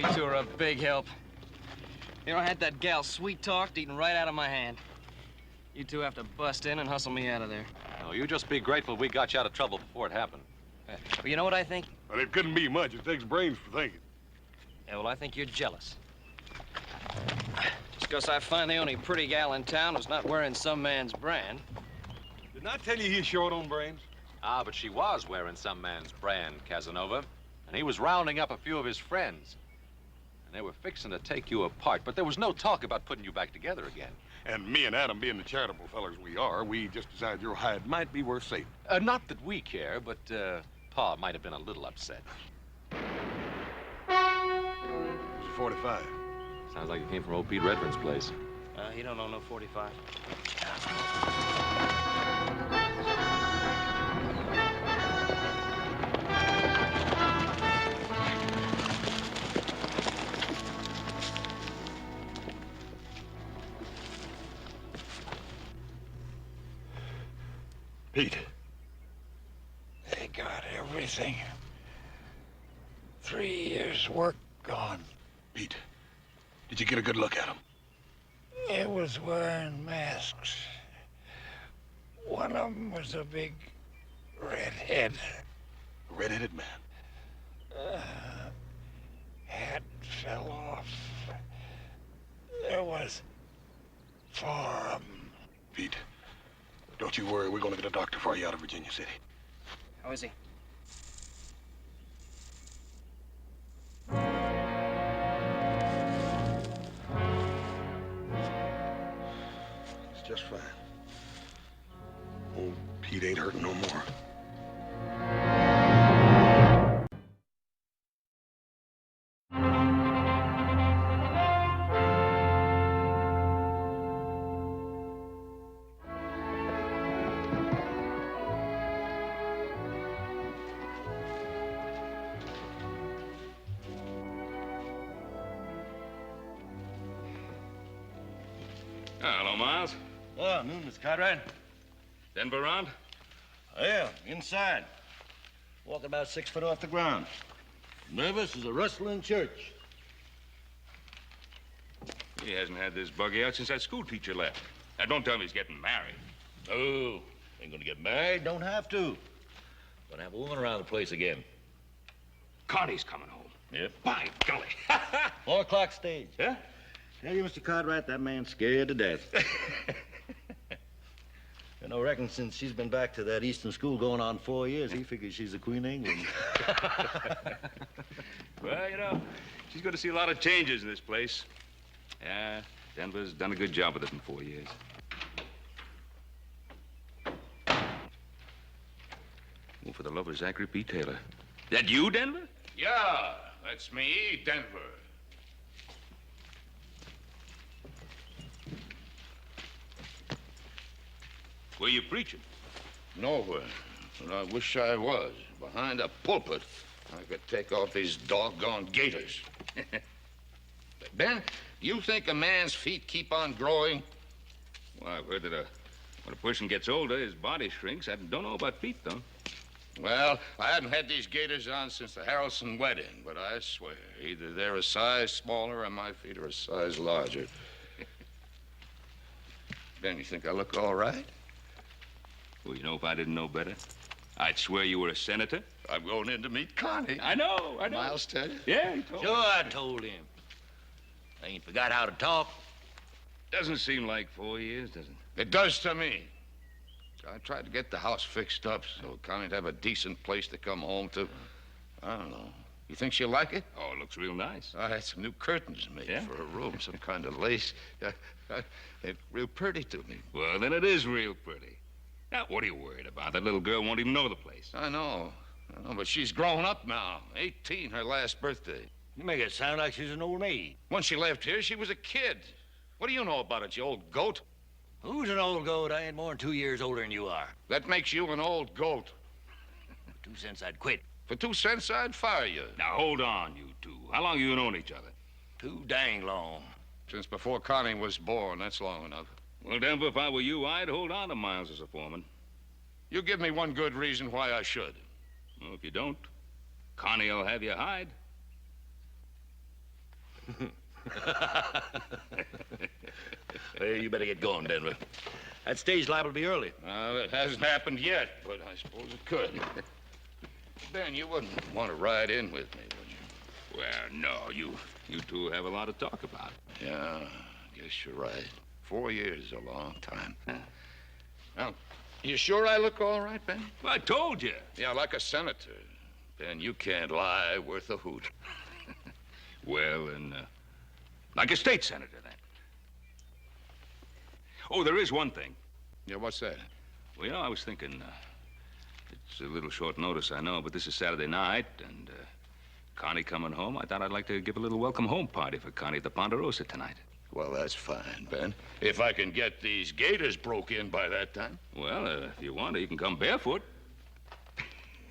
You two are a big help. You know, I had that gal sweet-talked, eating right out of my hand. You two have to bust in and hustle me out of there. No, you just be grateful we got you out of trouble before it happened. Well, you know what I think? Well, it couldn't be much. It takes brains for thinking. Yeah, well, I think you're jealous. Just because I find the only pretty gal in town who's not wearing some man's brand. Didn't I tell you he's short on brains? Ah, but she was wearing some man's brand, Casanova. And he was rounding up a few of his friends. And they were fixing to take you apart, but there was no talk about putting you back together again. And me and Adam, being the charitable fellers we are, we just decided your hide might be worth saving. Not that we care, but Pa might have been a little upset. It's 45. Sounds like it came from old Pete Redfern's place. He don't know no 45. Pete. They got everything. 3 years' work gone. Pete, did you get a good look at him? It was wearing masks. One of them was a big redhead. A red-headed man. Hat fell off. There was 4 of them. Pete, don't you worry. We're going to get a doctor for you out of Virginia City. How is he? It's just fine. Old Pete ain't hurting no more. Hello, Miles. Oh, noon, Mr. Cartwright. Denver around? Yeah, inside. Walking about 6 foot off the ground. Nervous as a rustling church. He hasn't had this buggy out since that school teacher left. Now, don't tell me he's getting married. Oh, ain't gonna get married, don't have to. Gonna have a woman around the place again. Connie's coming home. Yep. By golly. 4 o'clock stage. Yeah? Tell you, Mr. Cartwright, that man's scared to death. You know, reckon since she's been back to that Eastern school going on 4 years, he figures she's the Queen of England. Well, you know, she's going to see a lot of changes in this place. Yeah, Denver's done a good job with it in 4 years. Oh, for the love of Zachary P. Taylor. That you, Denver? Yeah, that's me, Denver. Where you preaching? Nowhere. But I wish I was. Behind a pulpit, I could take off these doggone gaiters. Ben, you think a man's feet keep on growing? Well, I've heard that when a person gets older, his body shrinks. I don't know about feet, though. Well, I hadn't had these gaiters on since the Harrelson wedding, but I swear, either they're a size smaller or my feet are a size larger. Ben, you think I look all right? Well, you know, if I didn't know better, I'd swear you were a senator. I'm going in to meet Connie. I know. Miles tell you? Yeah, he told me. Sure, I told him. I ain't forgot how to talk. Doesn't seem like 4 years, does it? It does to me. I tried to get the house fixed up so Connie'd have a decent place to come home to. I don't know. You think she'll like it? Oh, it looks real nice. I had some new curtains made for her room, some kind of lace. It's real pretty to me. Well, then it is real pretty. Now, what are you worried about? That little girl won't even know the place. I know, but she's grown up now. 18, her last birthday. You make it sound like she's an old maid. When she left here, she was a kid. What do you know about it, you old goat? Who's an old goat? I ain't more than 2 years older than you are. That makes you an old goat. For 2 cents, I'd quit. For 2 cents, I'd fire you. Now, hold on, you two. How long you known each other? Too dang long. Since before Connie was born, that's long enough. Well, Denver, if I were you, I'd hold on to Miles as a foreman. You give me one good reason why I should. Well, if you don't, Connie'll have you hide. Hey, you better get going, Denver. That stage liable to be early. It hasn't happened yet, but I suppose it could. Ben, you wouldn't want to ride in with me, would you? Well, no, you two have a lot to talk about. Yeah, guess you're right. 4 years is a long time. Now, you sure I look all right, Ben? Well, I told you. Yeah, like a senator. Ben, you can't lie worth a hoot. Well, and like a state senator, then. Oh, there is one thing. Yeah, what's that? Well, you know, I was thinking, it's a little short notice, I know, but this is Saturday night, and Connie coming home. I thought I'd like to give a little welcome home party for Connie at the Ponderosa tonight. Well, that's fine, Ben. If I can get these gators broke in by that time. Well, if you want to, you can come barefoot.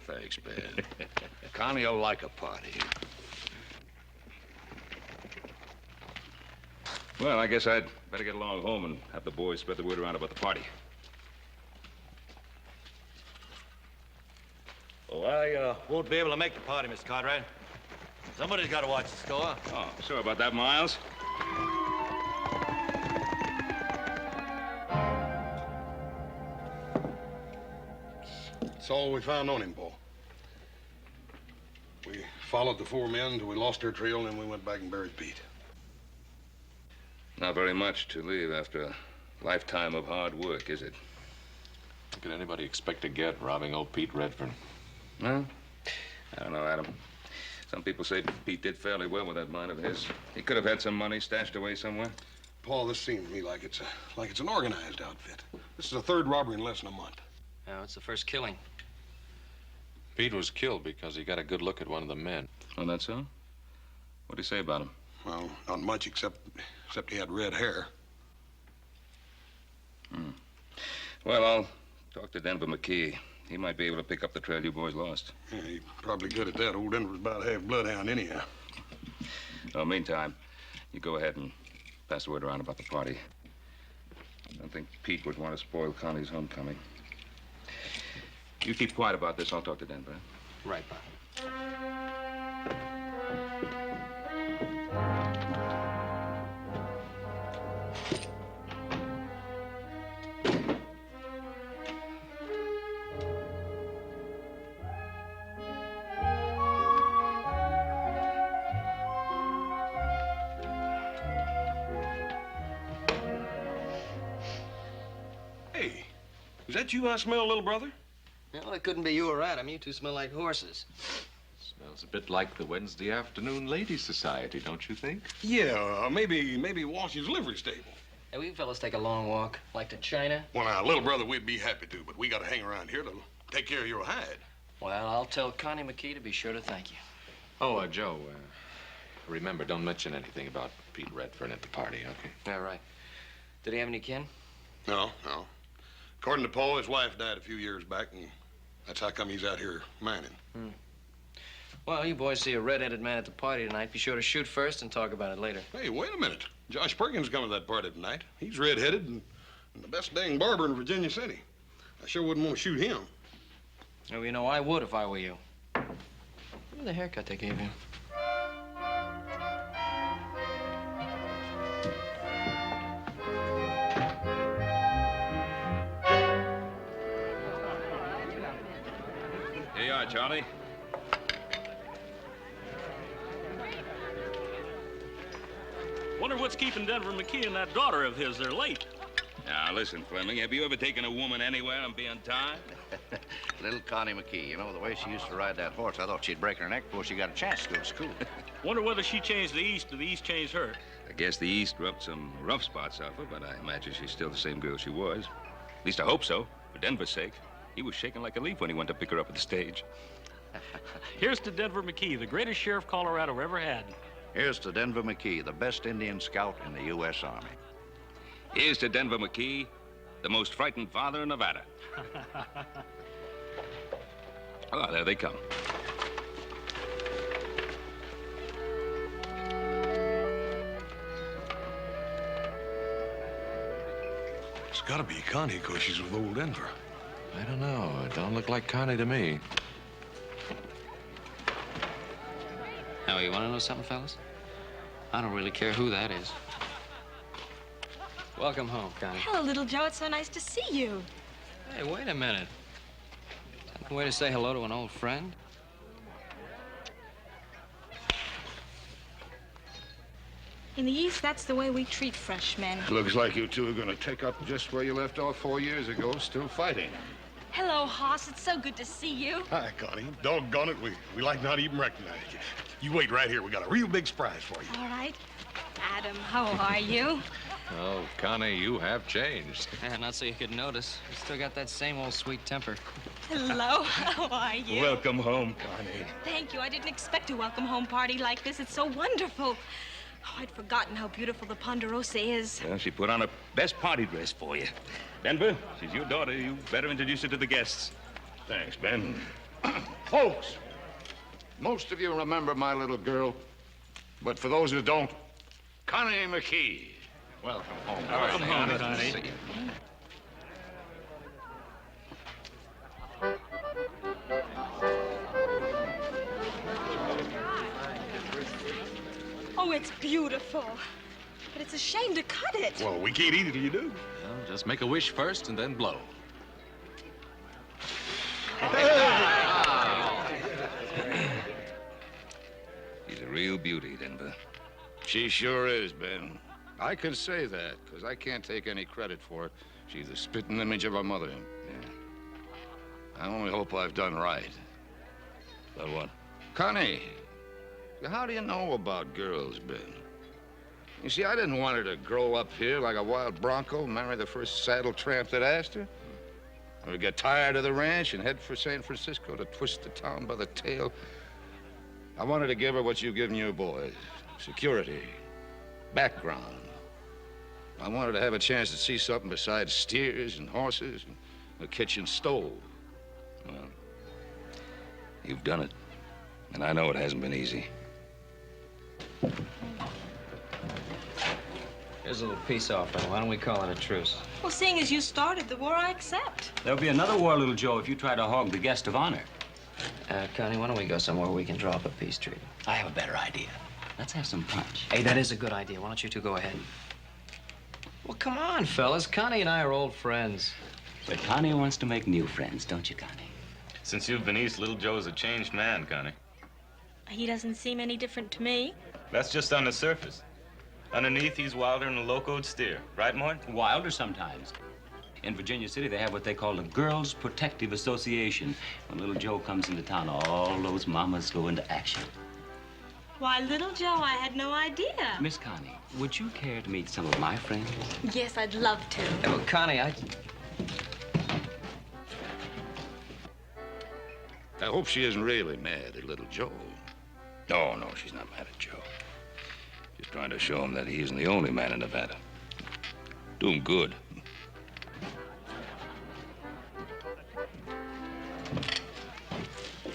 Thanks, Ben. Connie will like a party. Well, I guess I'd better get along home and have the boys spread the word around about the party. Oh, I won't be able to make the party, Mr. Cartwright. Somebody's got to watch the store. Oh, sorry about that, Miles. That's all we found on him, Paul. We followed the 4 men till we lost their trail, and then we went back and buried Pete. Not very much to leave after a lifetime of hard work, is it? What could anybody expect to get robbing old Pete Redfern? Well, I don't know, Adam. Some people say Pete did fairly well with that mine of his. He could have had some money stashed away somewhere. Paul, this seems to me like it's an organized outfit. This is the 3rd robbery in less than a month. No, it's the first killing. Pete was killed because he got a good look at one of the men. Oh, that's so? What'd he say about him? Well, not much except he had red hair. Well, I'll talk to Denver McKee. He might be able to pick up the trail you boys lost. Yeah, he's probably good at that. Old Denver's about half bloodhound anyhow. Well, meantime, you go ahead and pass the word around about the party. I don't think Pete would want to spoil Connie's homecoming. You keep quiet about this. I'll talk to Denver. Right, Bob. Hey, is that you I smell, little brother? Well, it couldn't be you or Adam. You two smell like horses. Smells a bit like the Wednesday afternoon ladies' society, don't you think? Yeah, maybe Washington's livery stable. Hey, will you fellas take a long walk, like to China? Well, now, little brother, we'd be happy to, but we got to hang around here to take care of your hide. Well, I'll tell Connie McKee to be sure to thank you. Oh, Joe, remember, don't mention anything about Pete Redfern at the party, okay? Yeah, right. Did he have any kin? No. According to Paul, his wife died a few years back, and that's how come he's out here mining. Well, you boys see a red-headed man at the party tonight. Be sure to shoot first and talk about it later. Hey, wait a minute. Josh Perkins coming to that party tonight. He's red-headed and the best dang barber in Virginia City. I sure wouldn't want to shoot him. Oh, you know, I would if I were you. Look at the haircut they gave you. Here you are, Charlie. Wonder what's keeping Denver McKee and that daughter of his. They're late. Now, listen, Fleming, have you ever taken a woman anywhere and be untied? Little Connie McKee, you know, the way she used to ride that horse, I thought she'd break her neck before she got a chance to go to school. Wonder whether she changed the East or the East changed her. I guess the East rubbed some rough spots off her, but I imagine she's still the same girl she was. At least I hope so, for Denver's sake. He was shaking like a leaf when he went to pick her up at the stage. Here's to Denver McKee, the greatest sheriff Colorado ever had. Here's to Denver McKee, the best Indian scout in the U.S. Army. Here's to Denver McKee, the most frightened father in Nevada. Oh, there they come. It's got to be Connie, because she's with old Denver. I don't know. It don't look like Connie to me. Now, you want to know something, fellas? I don't really care who that is. Welcome home, Connie. Hello, little Joe. It's so nice to see you. Hey, wait a minute. Is that a way to say hello to an old friend? In the East, that's the way we treat freshmen. Looks like you two are gonna take up just where you left off 4 years ago, still fighting. Hello, Hoss. It's so good to see you. Hi, Connie. Doggone it, we like not even recognize you. You wait right here. We got a real big surprise for you. All right. Adam, how are you? Oh, Connie, you have changed. Yeah, not so you could notice. You still got that same old sweet temper. Hello, how are you? Welcome home, Connie. Thank you. I didn't expect a welcome home party like this. It's so wonderful. Oh, I'd forgotten how beautiful the Ponderosa is. Well, she put on her best party dress for you. Denver, she's your daughter. You better introduce her to the guests. Thanks, Ben. Folks, most of you remember my little girl, but for those who don't, Connie McKee. Welcome home. Welcome home, Connie. Oh, it's beautiful. But it's a shame to cut it. Well, we can't eat it till you do. Well, just make a wish first and then blow. She's a real beauty, Denver. She sure is, Ben. I can say that, because I can't take any credit for it. She's the spitting image of her mother. Yeah. I only hope I've done right. About what? Connie, how do you know about girls, Ben? You see, I didn't want her to grow up here like a wild bronco, marry the first saddle tramp that asked her, or get tired of the ranch and head for San Francisco to twist the town by the tail. I wanted to give her what you've given your boys: security, background. I wanted to have a chance to see something besides steers and horses and a kitchen stove. Well, you've done it. And I know it hasn't been easy. Here's a little peace offering. Why don't we call it a truce? Well, seeing as you started the war, I accept. There'll be another war, little Joe, if you try to hog the guest of honor. Connie, why don't we go somewhere we can draw up a peace treaty? I have a better idea. Let's have some punch. Hey, that is a good idea. Why don't you two go ahead? Well, come on, fellas. Connie and I are old friends. But Connie wants to make new friends, don't you, Connie? Since you've been east, little Joe's a changed man, Connie. He doesn't seem any different to me. That's just on the surface. Underneath, he's wilder than a locoed steer. Right, Mort? Wilder sometimes. In Virginia City, they have what they call the Girls Protective Association. When little Joe comes into town, all those mamas go into action. Why, little Joe, I had no idea. Miss Connie, would you care to meet some of my friends? Yes, I'd love to. Hey, well, Connie, I hope she isn't really mad at little Joe. No, no, she's not mad at Joe. Just trying to show him that he isn't the only man in Nevada. Do him good.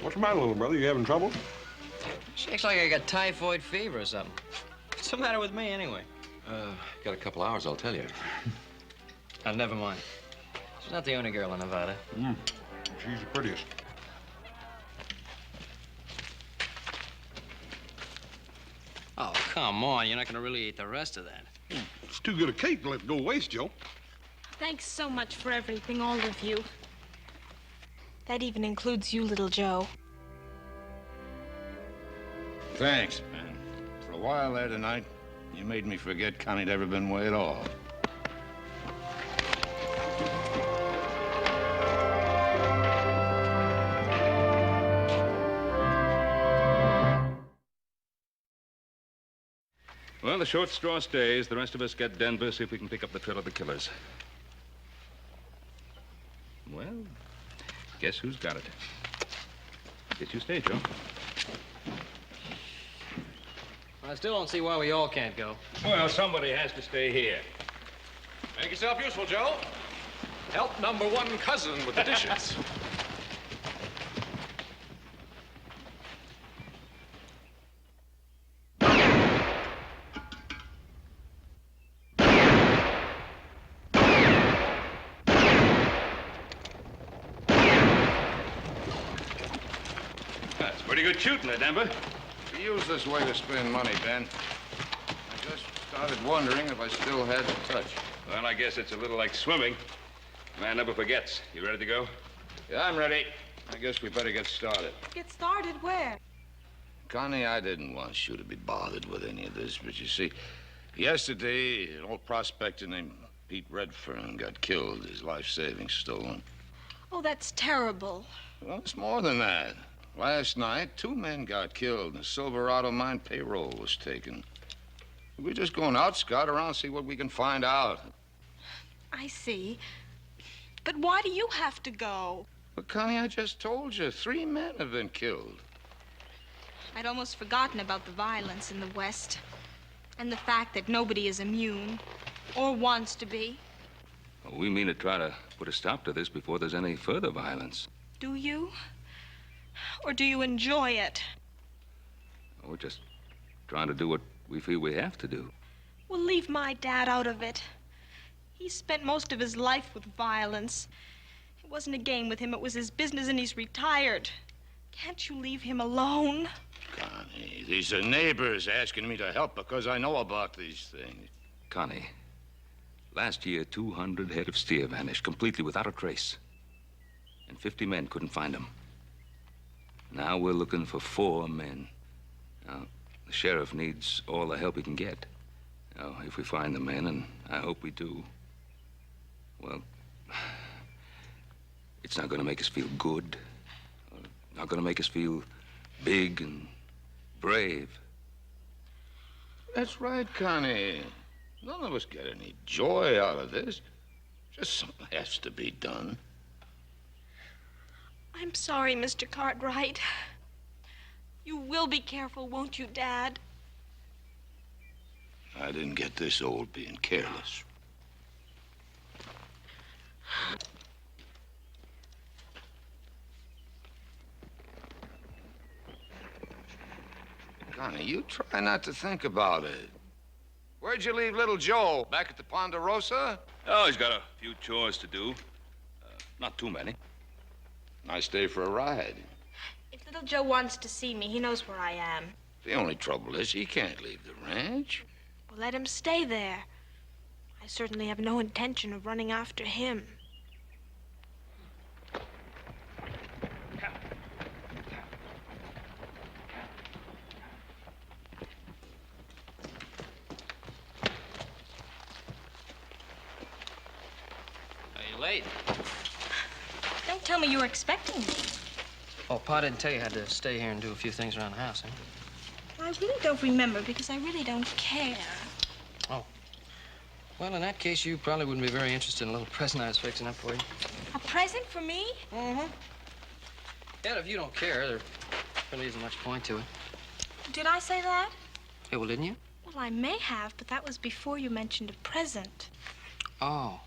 What's the matter, little brother? You having trouble? shakes like I got typhoid fever or something. What's the matter with me, anyway? Got a couple hours, I'll tell you. Oh, never mind. She's not the only girl in Nevada. She's the prettiest. Oh, come on. You're not gonna really eat the rest of that. It's too good a cake to let it go waste, Joe. Thanks so much for everything, all of you. That even includes you, little Joe. Thanks, man. For a while there tonight, you made me forget Connie'd ever been way at all. Well, the short straw stays. The rest of us get Denver, see if we can pick up the trail of the killers. Well, guess who's got it? Guess you stay, Joe. I still don't see why we all can't go. Well, somebody has to stay here. Make yourself useful, Joe. Help #1 cousin with the dishes. That's pretty good shooting there, Denver. Use this way to spend money, Ben. started wondering if I still had the touch. Well, I guess it's a little like swimming. Man never forgets. You ready to go? Yeah, I'm ready. I guess we better get started. Get started where? Connie, I didn't want you to be bothered with any of this, but you see, yesterday, an old prospector named Pete Redfern got killed, his life savings stolen. Oh, that's terrible. Well, it's more than that. Last night, 2 men got killed, and the Silverado mine payroll was taken. We're just going out, scout around, see what we can find out. I see. But why do you have to go? But, Connie, I just told you, 3 men have been killed. I'd almost forgotten about the violence in the West and the fact that nobody is immune or wants to be. Well, we mean to try to put a stop to this before there's any further violence. Do you? Or do you enjoy it? We're just trying to do what we feel we have to do. Well, leave my dad out of it. He spent most of his life with violence. It wasn't a game with him, it was his business, and he's retired. Can't you leave him alone? Connie, these are neighbors asking me to help because I know about these things. Connie, last year 200 head of steer vanished completely without a trace. And 50 men couldn't find them. Now we're looking for 4 men. Now, the sheriff needs all the help he can get. Now, if we find the men, and I hope we do, well, it's not going to make us feel good. Not going to make us feel big and brave. That's right, Connie. None of us get any joy out of this. Just something has to be done. I'm sorry, Mr. Cartwright. You will be careful, won't you, Dad? I didn't get this old being careless. Connie, you try not to think about it. Where'd you leave little Joe? Back at the Ponderosa? Oh, he's got a few chores to do. Not too many. Nice day for a ride. If little Joe wants to see me, he knows where I am. The only trouble is he can't leave the ranch. Well, let him stay there. I certainly have no intention of running after him. Late. Don't tell me you were expecting me. Oh, Pa didn't tell you I had to stay here and do a few things around the house, huh? I really don't remember because I really don't care. Oh. Well, in that case, you probably wouldn't be very interested in a little present I was fixing up for you. A present for me? Mm-hmm. Yeah, if you don't care, there really isn't much point to it. Did I say that? Yeah, well, didn't you? Well, I may have, but that was before you mentioned a present. Oh.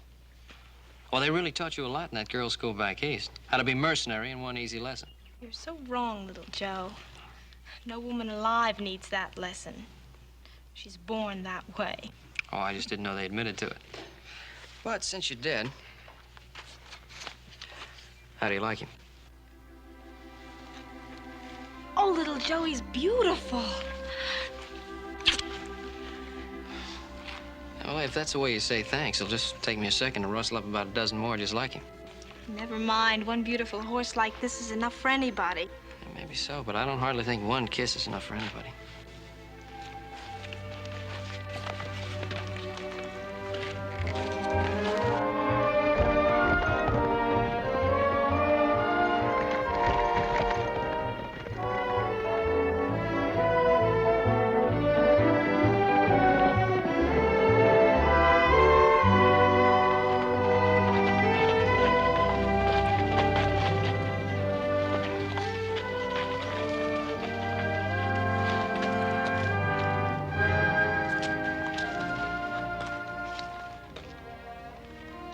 Well, they really taught you a lot in that girls' school back east. How to be mercenary in one easy lesson. You're so wrong, little Joe. No woman alive needs that lesson. She's born that way. Oh, I just didn't know they admitted to it. But since you did, how do you like him? Oh, little Joe, he's beautiful. Well, if that's the way you say thanks, it'll just take me a second to rustle up about a dozen more just like him. Never mind. One beautiful horse like this is enough for anybody. Yeah, maybe so, but I don't hardly think one kiss is enough for anybody.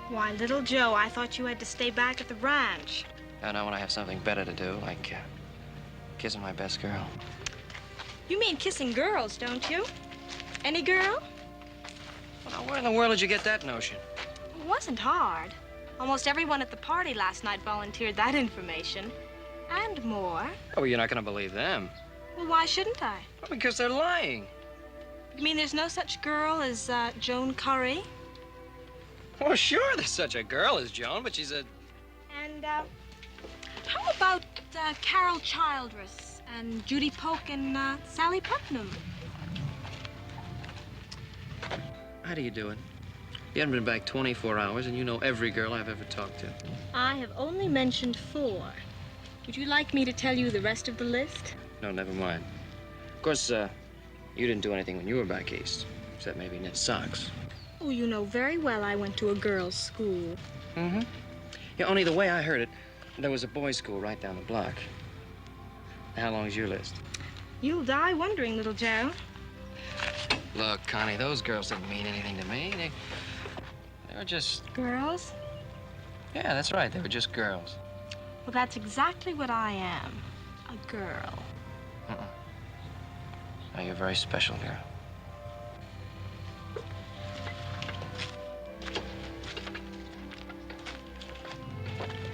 Why, little Joe, I thought you had to stay back at the ranch. I know when I have something better to do, like kissing my best girl. You mean kissing girls, don't you? Any girl? Well, now, where in the world did you get that notion? It wasn't hard. Almost everyone at the party last night volunteered that information. And more. Oh, you're not going to believe them. Well, why shouldn't I? Well, because they're lying. You mean there's no such girl as Joan Curry? Well, sure, there's such a girl as Joan, but she's a... And, how about Carol Childress and Judy Polk and Sally Putnam? How do you do it? You haven't been back 24 hours, and you know every girl I've ever talked to. I have only mentioned 4. Would you like me to tell you the rest of the list? No, never mind. Of course, you didn't do anything when you were back east, except maybe knit socks. Oh, you know very well I went to a girls' school. Mm-hmm. Yeah, only the way I heard it, there was a boys' school right down the block. How long's your list? You'll die wondering, little Joe. Look, Connie, those girls didn't mean anything to me. They were just... Girls? Yeah, that's right. They were just girls. Well, that's exactly what I am. A girl. Oh, you're a very special girl.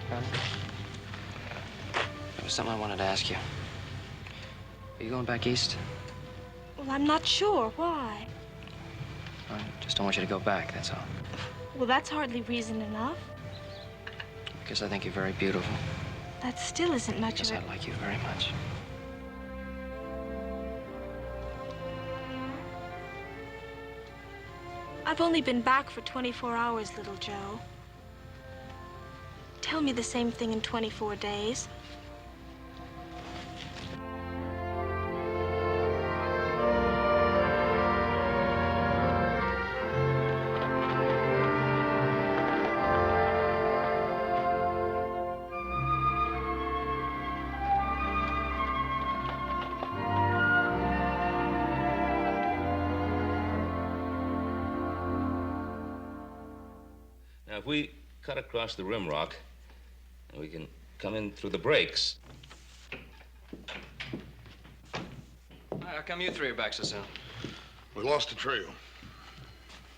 There was something I wanted to ask you. Are you going back east? Well, I'm not sure. Why? I just don't want you to go back, that's all. Well, that's hardly reason enough. Because I think you're very beautiful. That still isn't much Because of it. I like you very much. I've only been back for 24 hours, little Joe. Tell me the same thing in 24 days. Now, if we cut across the rim rock, we can come in through the breaks. How come you 3 are back so soon? We lost the trail.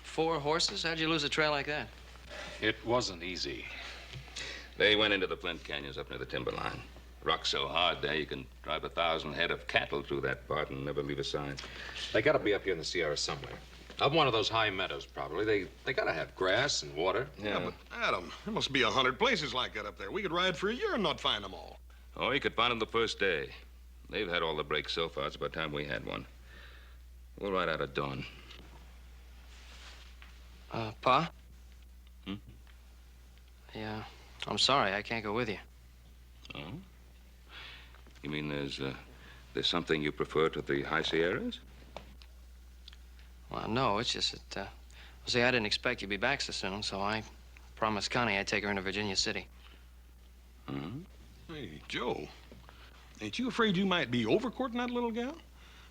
4 horses? How'd you lose a trail like that? It wasn't easy. They went into the Flint Canyons up near the timberline. Rock's so hard there, you can drive 1,000 head of cattle through that part and never leave a sign. They gotta be up here in the Sierra somewhere. Up one of those high meadows, probably. They gotta have grass and water. Yeah, but Adam, there must be 100 places like that up there. We could ride for a year and not find them all. Oh, you could find them the first day. They've had all the breaks so far. It's about time we had one. We'll ride out at dawn. Pa? Hmm? Yeah, I'm sorry. I can't go with you. Oh? You mean there's something you prefer to the high Sierras? Well, no, it's just that, well, see, I didn't expect you'd be back so soon, so I promised Connie I'd take her into Virginia City. Hey, Joe, ain't you afraid you might be overcourting that little gal?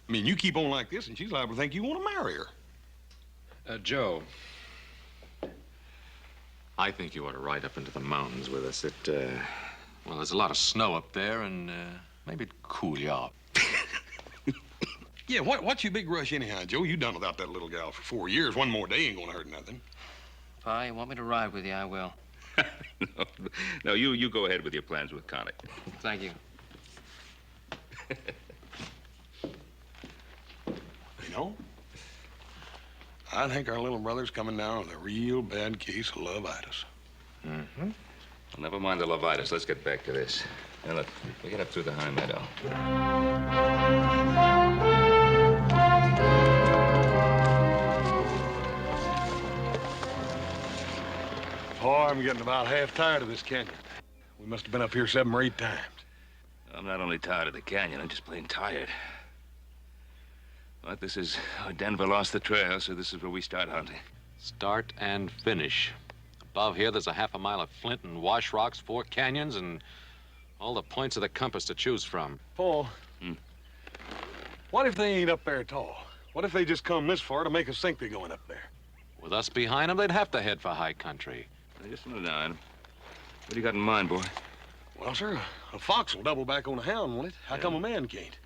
I mean, you keep on like this, and she's liable to think you want to marry her. Joe, I think you ought to ride up into the mountains with us. Well, there's a lot of snow up there, and maybe it'd cool you off. Yeah, what's your big rush anyhow, Joe? You done without that little gal for 4 years. One more day ain't gonna hurt nothing. Pa, you want me to ride with you, I will. No, you go ahead with your plans with Connie. Thank you. You know, I think our little brother's coming down with a real bad case of lovitis. Mm-hmm. Well, never mind the lovitis. Let's get back to this. Now, look, we get up through the high meadow. Oh, I'm getting about half tired of this canyon. We must have been up here 7 or 8 times. I'm not only tired of the canyon, I'm just plain tired. But this is... Denver lost the trail, so this is where we start hunting. Start and finish. Above here, there's a half a mile of flint and wash rocks, 4 canyons, and all the points of the compass to choose from. Paul, what if they ain't up there at all? What if they just come this far to make us think they're going up there? With us behind them, they'd have to head for high country. Now, just slow down. What do you got in mind, boy? Well, sir, a fox will double back on a hound, won't it? How come a man can't?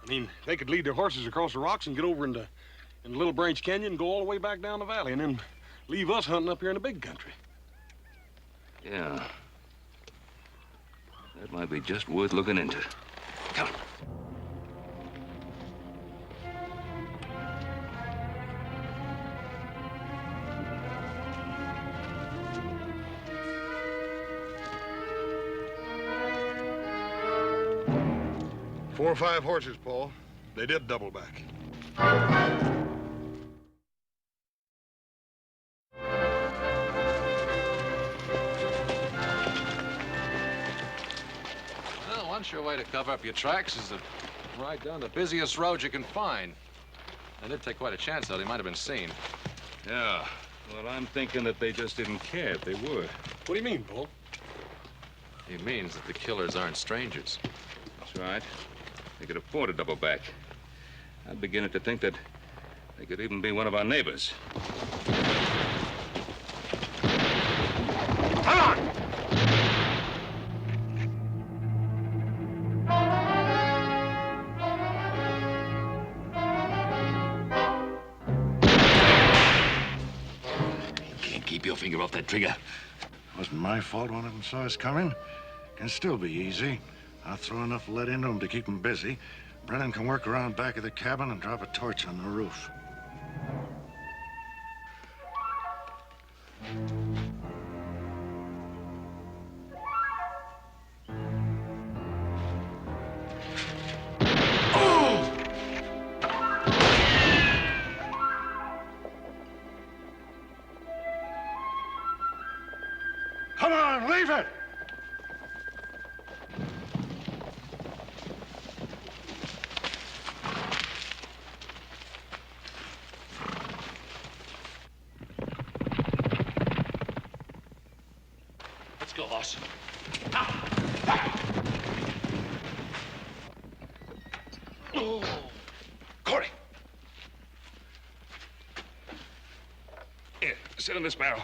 I mean, they could lead their horses across the rocks and get over into Little Branch Canyon and go all the way back down the valley and then leave us hunting up here in the big country. Yeah. That might be just worth looking into. Come on. 4 or 5 horses, Paul. They did double back. Well, one sure way to cover up your tracks is to ride down the busiest road you can find. They did take quite a chance, though. They might have been seen. Yeah. Well, I'm thinking that they just didn't care if they were. What do you mean, Paul? He means that the killers aren't strangers. That's right. They could afford to double back. I'm beginning to think that they could even be one of our neighbors. Come on! Keep your finger off that trigger. Wasn't my fault one of them saw us coming. Can still be easy. I'll throw enough lead into them to keep them busy. Brennan can work around back of the cabin and drop a torch on the roof. Come on, leave it! Let's go, boss. Oh. Corey! Here, sit in this barrel.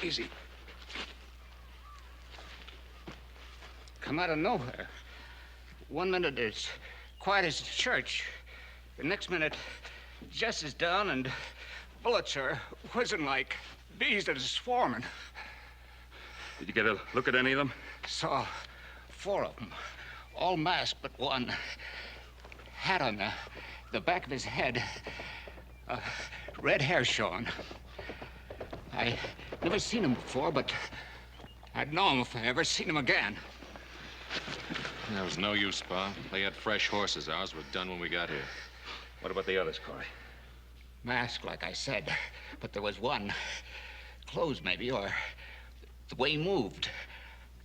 Easy. Come out of nowhere. 1 minute it's quiet as a church. The next minute, Jess is down and bullets are whizzing like bees that are swarming. Did you get a look at any of them? Saw 4 of them, all masked but one. Hat on the back of his head, red hair showing. I never seen him before, but I'd know him if I ever seen him again. There was no use, Pa. They had fresh horses. Ours were done when we got here. What about the others, Corey? Masked, like I said, but there was one. Clothes, maybe, or the way he moved.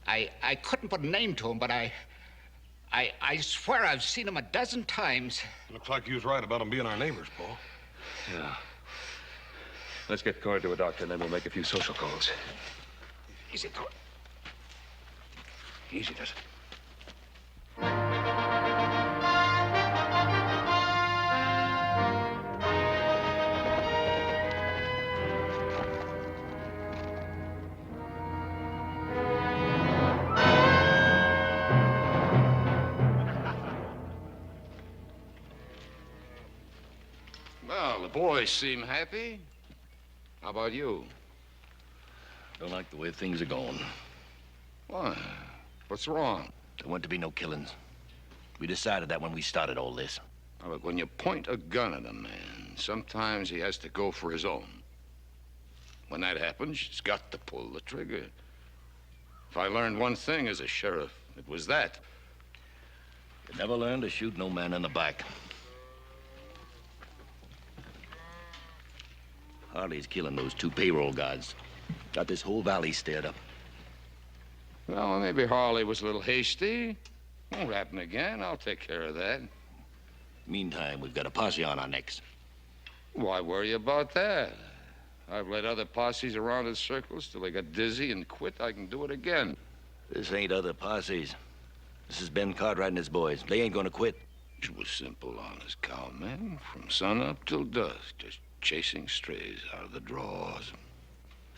I couldn't put a name to him, but I swear I've seen him a dozen times. Looks like you was right about them being our neighbors, Paul. Yeah. Let's get Corey to a doctor, and then we'll make a few social calls. Easy, Corey. Easy does it. Well, the boys seem happy. How about you? Don't like the way things are going. Why? What's wrong? There weren't to be no killings. We decided that when we started all this. Now, look, when you point a gun at a man, sometimes he has to go for his own. When that happens, he's got to pull the trigger. If I learned one thing as a sheriff, it was that. You never learn to shoot no man in the back. Harley's killing those 2 payroll guards. Got this whole valley stirred up. Well, maybe Harley was a little hasty. Won't happen again. I'll take care of that. Meantime, we've got a posse on our necks. Why worry about that? I've led other posses around in circles till they got dizzy and quit. I can do it again. This ain't other posses. This is Ben Cartwright and his boys. They ain't gonna quit. It was simple, honest cowman. From sunup till dusk, just chasing strays out of the draws.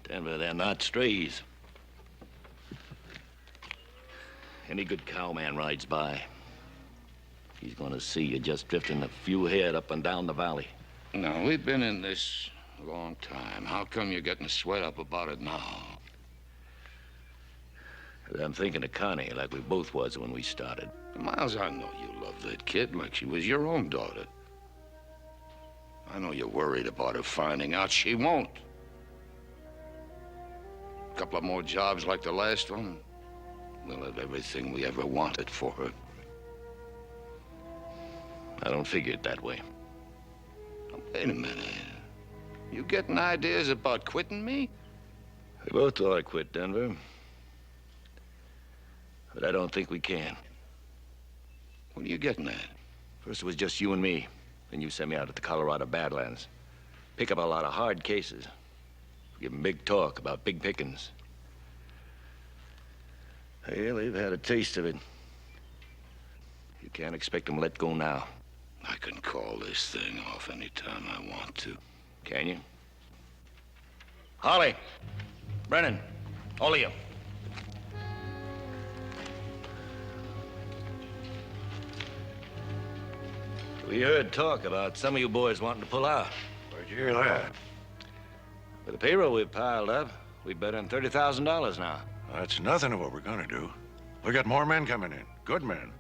Denver, they're not strays. Any good cowman rides by, he's gonna see you just drifting a few head up and down the valley. Now, we've been in this a long time. How come you're getting sweat up about it now? I'm thinking of Connie like we both was when we started. Miles, I know you love that kid like she was your own daughter. I know you're worried about her finding out. She won't. A couple of more jobs like the last one, we'll have everything we ever wanted for her. I don't figure it that way. Now, wait a minute. You getting ideas about quitting me? We both ought to quit, Denver. But I don't think we can. What are you getting at? First it was just you and me. Then you sent me out to the Colorado Badlands. Pick up a lot of hard cases. Give them big talk about big pickings. Well, they've had a taste of it. You can't expect them to let go now. I can call this thing off any time I want to. Can you? Holly, Brennan, all of you. We heard talk about some of you boys wanting to pull out. Where'd you hear that? With the payroll we've piled up, we've better than $30,000 now. That's nothing of what we're gonna do. We got more men coming in. Good men.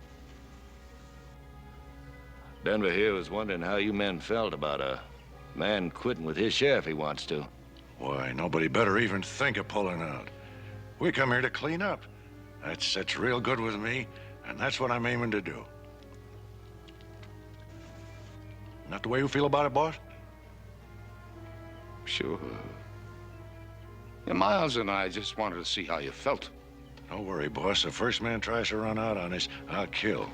Denver here was wondering how you men felt about a man quitting with his share if he wants to. Why, nobody better even think of pulling out. We come here to clean up. That's real good with me, and that's what I'm aiming to do. Not the way you feel about it, boss? Sure. Yeah, Miles and I just wanted to see how you felt. Don't worry, boss. The first man tries to run out on us, I'll kill.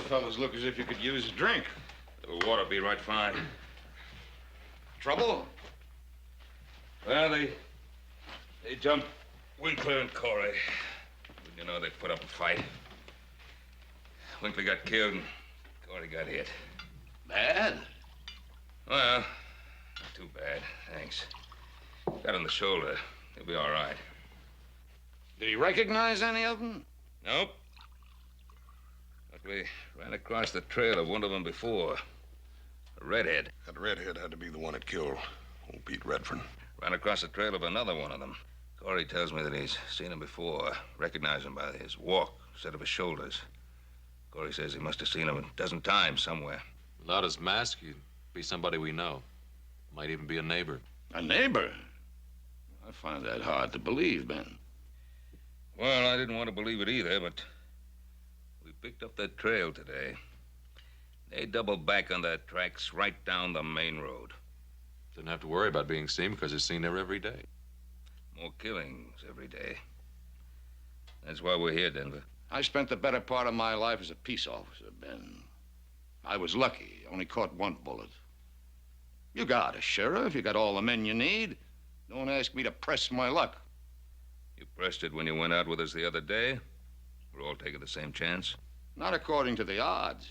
Fellas look as if you could use a drink. A little water be right fine. Trouble? Well, they jumped Winkler and Corey. You know, they put up a fight. Winkler got killed and Corey got hit. Bad? Well, not too bad, thanks. Got on the shoulder. He'll be all right. Did he recognize any of them? Nope. But we ran across the trail of one of them before. A redhead. That redhead had to be the one that killed old Pete Redfern. Ran across the trail of another one of them. Corey tells me that he's seen him before. Recognized him by his walk, set of his shoulders. Corey says he must have seen him a dozen times somewhere. Without his mask, he'd be somebody we know. Might even be a neighbor. A neighbor? I find that hard to believe, Ben. Well, I didn't want to believe it either, but we picked up that trail today. They doubled back on their tracks right down the main road. Didn't have to worry about being seen because he's seen there every day. More killings every day. That's why we're here, Denver. I spent the better part of my life as a peace officer, Ben. I was lucky. Only caught one bullet. You got a sheriff. You got all the men you need. Don't ask me to press my luck. You pressed it when you went out with us the other day? We're all taking the same chance? Not according to the odds.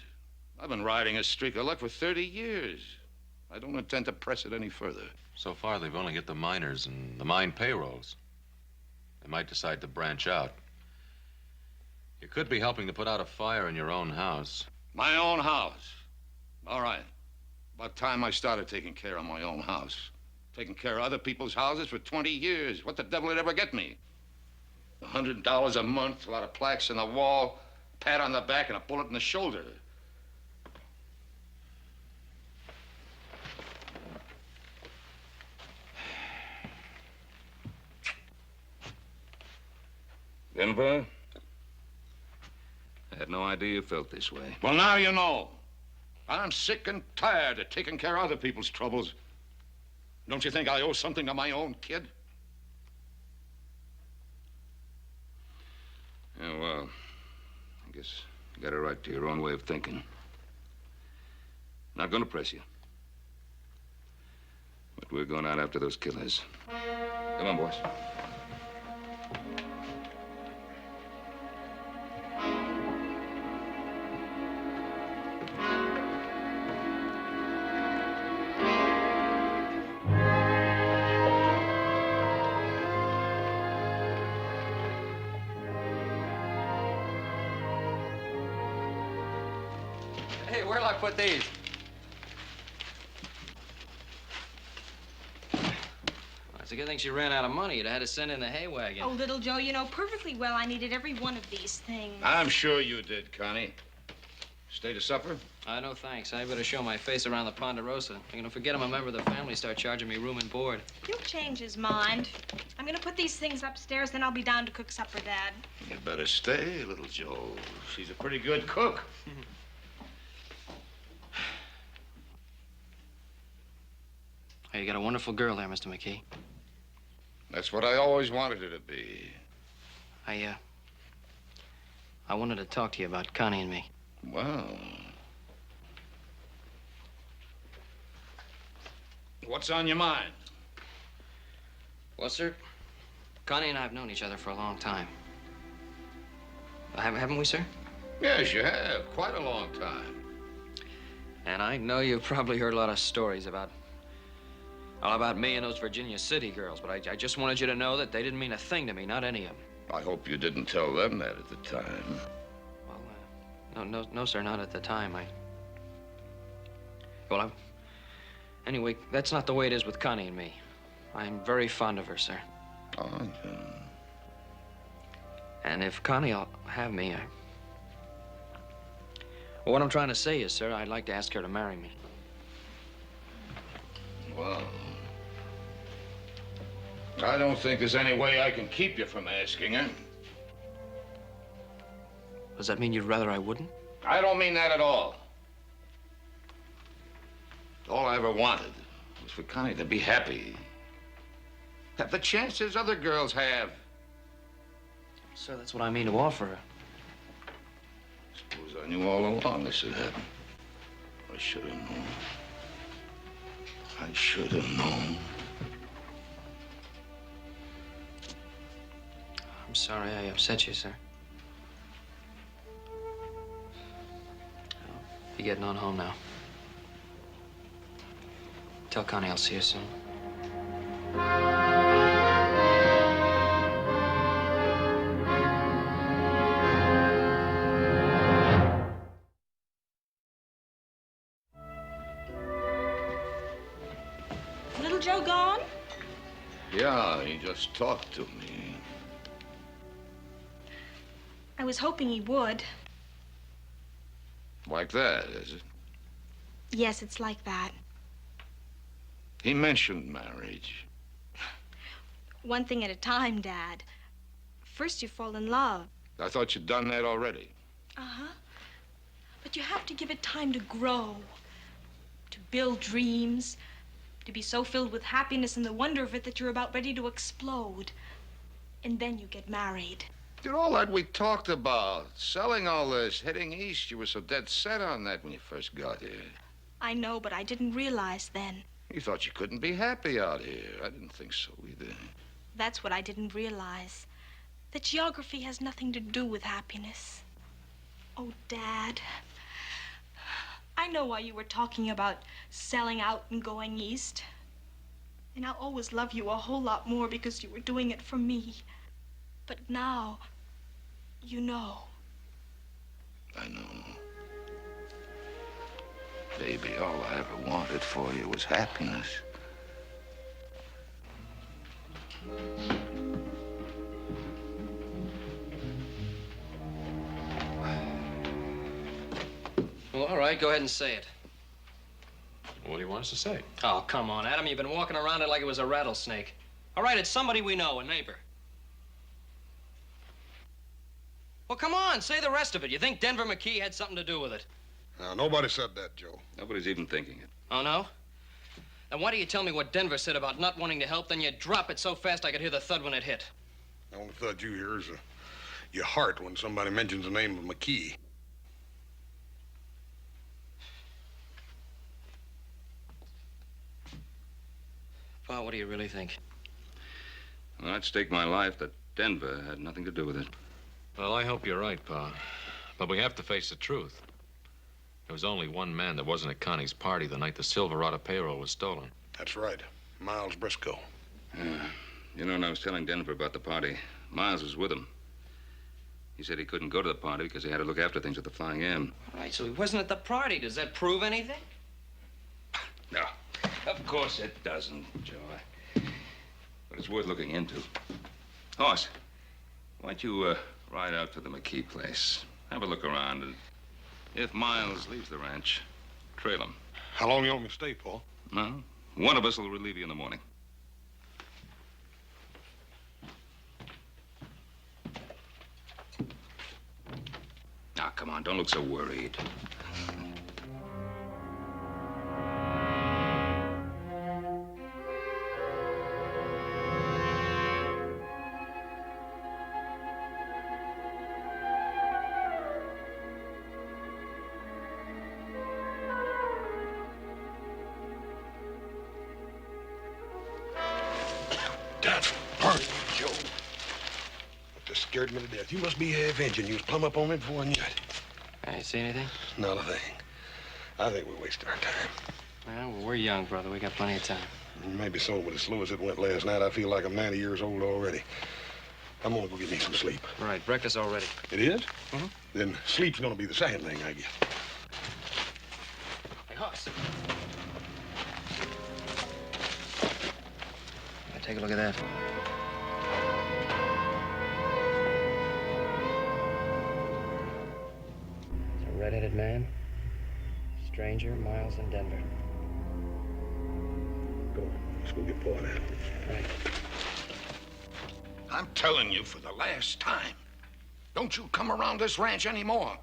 I've been riding a streak of luck for 30 years. I don't intend to press it any further. So far, they've only hit the miners and the mine payrolls. They might decide to branch out. You could be helping to put out a fire in your own house. My own house? All right. About time I started taking care of my own house. Taking care of other people's houses for 20 years. What the devil would ever get me? $100 a month, a lot of plaques on the wall, a pat on the back, and a bullet in the shoulder. Denver? I had no idea you felt this way. Well, now you know. I'm sick and tired of taking care of other people's troubles. Don't you think I owe something to my own kid? Yeah, well, I guess you got a right to your own way of thinking. Not gonna press you. But we're going out after those killers. Come on, boys. Hey, where'll I put these? It's a good thing she ran out of money. You'd have had to send in the hay wagon. Oh, little Joe, you know perfectly well I needed every one of these things. I'm sure you did, Connie. Stay to supper? No thanks. I better show my face around the Ponderosa. I'm gonna forget I'm a member of the family, start charging me room and board. He'll change his mind. I'm gonna put these things upstairs, then I'll be down to cook supper, Dad. You better stay, little Joe. She's a pretty good cook. Hey, you got a wonderful girl there, Mr. McKee. That's what I always wanted her to be. I wanted to talk to you about Connie and me. Well. What's on your mind? Well, sir, Connie and I have known each other for a long time. Haven't we, sir? Yes, you have. Quite a long time. And I know you've probably heard a lot of stories about me and those Virginia City girls, but I just wanted you to know that they didn't mean a thing to me, not any of them. I hope you didn't tell them that at the time. Well, no, sir, not at the time. Anyway, that's not the way it is with Connie and me. I'm very fond of her, sir. Oh, yeah. And if Connie'll have me, well, what I'm trying to say is, sir, I'd like to ask her to marry me. Well, I don't think there's any way I can keep you from asking her. Does that mean you'd rather I wouldn't? I don't mean that at all. All I ever wanted was for Connie to be happy. Have the chances other girls have. Sir, that's what I mean to offer her. Suppose I knew all along this would happen. I should have known. I should have known. I'm sorry I upset you, sir. Be getting on home now. Tell Connie I'll see her soon. Little Joe gone? Yeah, he just talked to me. I was hoping he would. Like that, is it? Yes, it's like that. He mentioned marriage. One thing at a time, Dad. First you fall in love. I thought you'd done that already. Uh-huh. But you have to give it time to grow, to build dreams, to be so filled with happiness and the wonder of it that you're about ready to explode. And then you get married. Did all that we talked about, selling all this, heading east, you were so dead set on that when you first got here. I know, but I didn't realize then. You thought you couldn't be happy out here. I didn't think so either. That's what I didn't realize. That geography has nothing to do with happiness. Oh, Dad. I know why you were talking about selling out and going east. And I'll always love you a whole lot more because you were doing it for me. But now, you know. I know. Baby, all I ever wanted for you was happiness. Well, all right, go ahead and say it. What do you want us to say? Oh, come on, Adam. You've been walking around it like it was a rattlesnake. All right, it's somebody we know, a neighbor. Well, come on, say the rest of it. You think Denver McKee had something to do with it? Now, nobody said that, Joe. Nobody's even thinking it. Oh, no? Then why do you tell me what Denver said about not wanting to help, then you drop it so fast I could hear the thud when it hit? The only thud you hear is your heart when somebody mentions the name of McKee. Pa, what do you really think? Well, I'd stake my life that Denver had nothing to do with it. Well, I hope you're right, Pa. But we have to face the truth. There was only one man that wasn't at Connie's party the night the Silverado payroll was stolen. That's right. Miles Briscoe. You know, when I was telling Denver about the party, Miles was with him. He said he couldn't go to the party because he had to look after things at the Flying M. All right, so he wasn't at the party. Does that prove anything? No, of course it doesn't, Joe. but it's worth looking into. Hoss, why don't you ride out to the McKee place? Have a look around, and if Miles leaves the ranch, trail him. How long you want me to stay, Paul? No, one of us will relieve you in the morning. Now, come on, don't look so worried. Scared me to death. You must be avenging. You was plumb up on me before I knew it. I ain't see anything? Not a thing. I think we're wasting our time. Well, we're young, brother. We got plenty of time. Maybe so, but as slow as it went last night, I feel like I'm 90 years old already. I'm gonna go get me some sleep. Right, breakfast already. It is? Mm-hmm. Then sleep's gonna be the second thing I get. Hey, Hoss. Take a look at that. Red-headed man, stranger, Miles in Denver. Go on, let's go get Paul out. Right. I'm telling you for the last time, don't you come around this ranch anymore.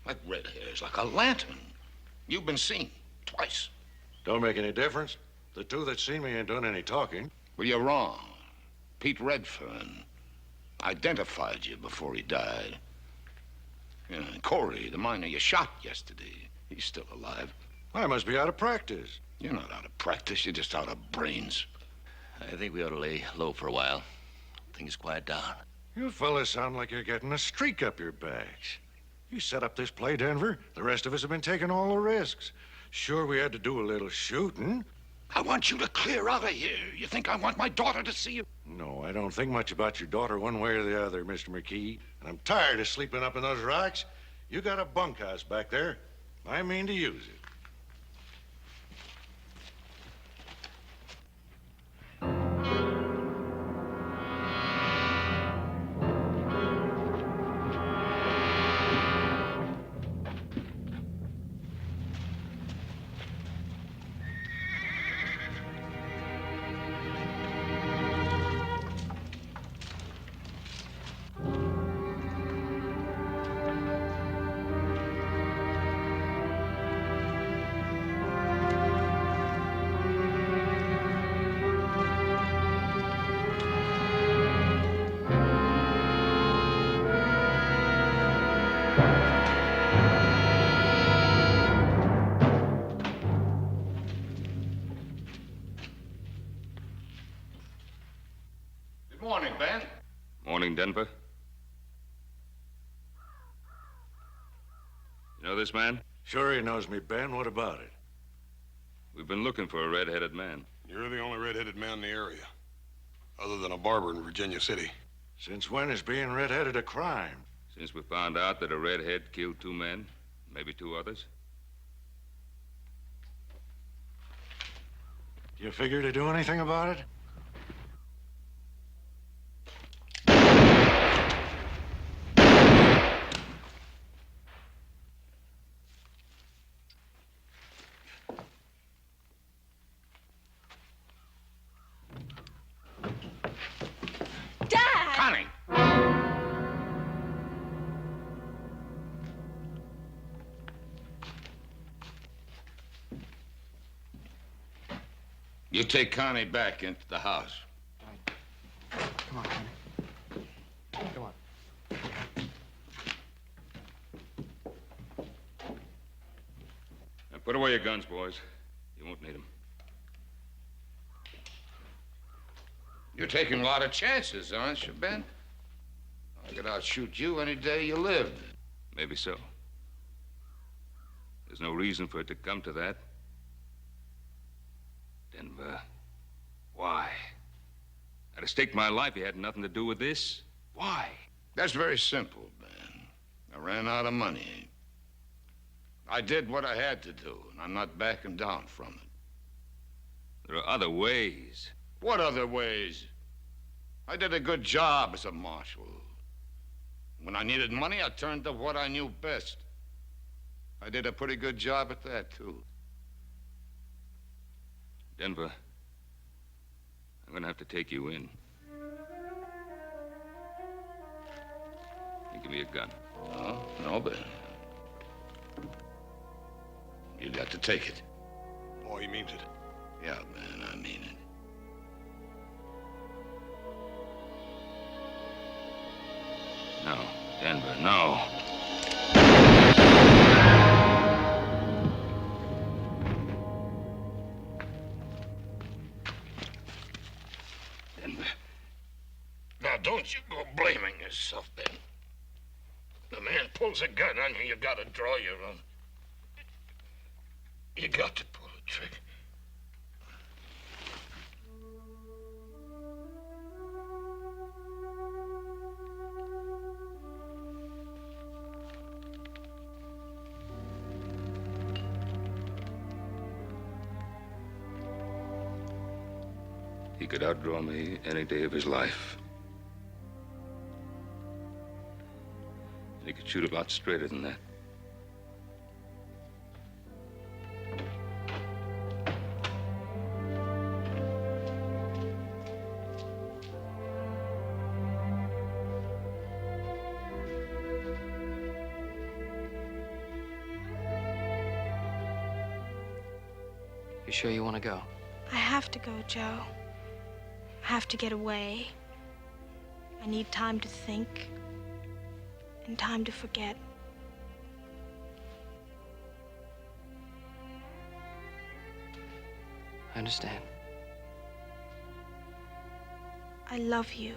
That red hair's like a lantern. You've been seen twice. Don't make any difference. The two that seen me ain't done any talking. Well, you're wrong. Pete Redfern identified you before he died. Yeah, Corey, the miner you shot yesterday, he's still alive. I must be out of practice. You're not out of practice, you're just out of brains. I think we ought to lay low for a while. Things quiet down. You fellas sound like you're getting a streak up your backs. You set up this play, Denver. The rest of us have been taking all the risks. Sure, we had to do a little shooting. I want you to clear out of here. You think I want my daughter to see you? No, I don't think much about your daughter one way or the other, Mr. McKee. And I'm tired of sleeping up in those rocks. You got a bunkhouse back there. I mean to use it. Morning, Ben. Morning, Denver. You know this man? Sure he knows me, Ben. What about it? We've been looking for a red-headed man. You're the only red-headed man in the area, other than a barber in Virginia City. Since when is being red-headed a crime? Since we found out that a redhead killed 2 men, maybe 2 others. Do you figure to do anything about it? Connie! You take Connie back into the house. Come on, Connie. Come on. Now put away your guns, boys. You won't need them. You're taking a lot of chances, aren't you, Ben? I could outshoot you any day you lived. Maybe so. There's no reason for it to come to that. Denver, why? I'd have staked my life. You had nothing to do with this. Why? That's very simple, Ben. I ran out of money. I did what I had to do, and I'm not backing down from it. There are other ways. What other ways? I did a good job as a marshal. When I needed money, I turned to what I knew best. I did a pretty good job at that, too. Denver, I'm gonna have to take you in. You give me a gun. Oh, no, but you got to take it. Oh, he means it. Yeah, man, I mean it. No, Denver, no. Denver. Now, don't you go blaming yourself, Ben. The man pulls a gun on you, you gotta draw your own. You got to pull the trigger. He could outdraw me any day of his life. And he could shoot a lot straighter than that. You sure you want to go? I have to go, Joe. I have to get away. I need time to think and time to forget. I understand. I love you.